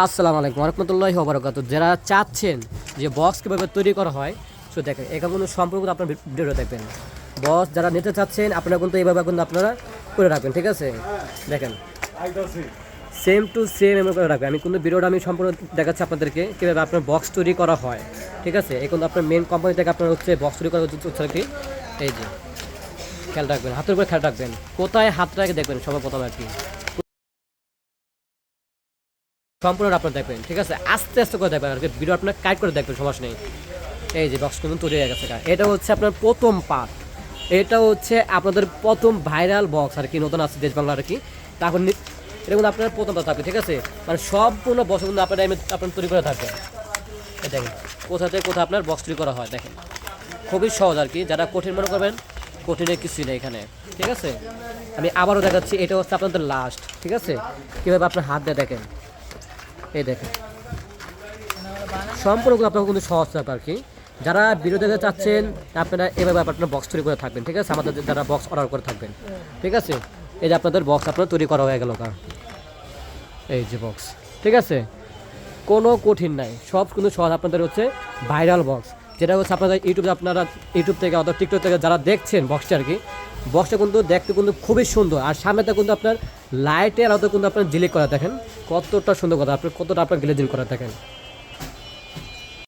আসসালামু আলাইকুম রহমতুল্লাহি ওয়া বারাকাতুহু। যারা চাচ্ছেন যে বক্স কীভাবে তৈরি করা হয়, সো দেখেন এখানে কিন্তু সম্পূর্ণ আপনার ভিডিওটা দেখবেন। বক্স যারা নিতে চাচ্ছেন আপনারা কিন্তু এইভাবে কিন্তু আপনারা করে রাখবেন, ঠিক আছে? দেখেন সেম টু সেম এমন করে রাখবেন। আমি কিন্তু ভিডিওটা সম্পূর্ণ দেখাচ্ছি আপনাদেরকে কীভাবে আপনার বক্স তৈরি করা হয়, ঠিক আছে? এখন আপনার মেন কোম্পানি থেকে আপনার হচ্ছে বক্স তৈরি করা হচ্ছে কি, এই যে খেয়াল রাখবেন, হাতের উপরে খেয়াল রাখবেন, কোথায় হাতটাকে দেখবেন সর্বপ্রথম আর কি সম্পূর্ণ আপনার দেখবেন, ঠিক আছে? আস্তে আস্তে করে দেখবেন আর কি, ভিডিও আপনার কাট করে দেখবেন, সমস্যা নেই। এই যে বক্স কিন্তু তৈরি হয়ে গেছে। এটা হচ্ছে আপনার প্রথম পার্ট, এটা হচ্ছে আপনাদের প্রথম ভাইরাল বক্স আর কি, নতুন আছে দেশ বাংলা আর কি। তারপর এটা কিন্তু আপনার প্রথম পার্ট থাকবে, ঠিক আছে? মানে সম্পূর্ণ বক্স কিন্তু আপনার তৈরি করে থাকবেন। দেখেন কোথা থেকে কোথায় আপনার বক্স তৈরি করা হয়, দেখেন খুবই সহজ আর কি। যারা কঠিন মনে করবেন, কঠিনের কিছুই নেই এখানে, ঠিক আছে? আমি আবারও দেখাচ্ছি, এটা হচ্ছে আপনাদের লাস্ট, ঠিক আছে? কীভাবে আপনার হাত দিয়ে দেখেন, এই দেখেন সম্পূর্ণ আপনার কিন্তু সহজ ব্যাপার আর কি। যারা ভিডিও দেখতে চাচ্ছেন আপনারা এভাবে আপনার বক্স তৈরি করে থাকবেন, ঠিক আছে? আমাদের যারা বক্স অর্ডার করে থাকবেন, ঠিক আছে? এই যে আপনাদের বক্স আপনার তৈরি করা হয়ে গেল, এই যে বক্স, ঠিক আছে? কোনো কঠিন নাই, সব কিন্তু সহজ। আপনাদের হচ্ছে ভাইরাল বক্স, যেটা হচ্ছে আপনাদের ইউটিউব থেকে অথবা টিকটক থেকে যারা দেখছেন বক্সটা আর কি, বক্সটা কিন্তু দেখতে কিন্তু খুবই সুন্দর। আর সামনেটা কিন্তু আপনার লাইটের আলোতে কিন্তু আপনার জিলিক করা, দেখেন কতটা সুন্দর কথা, আপনার কতটা আপনার গ্লেজিং করা, দেখেন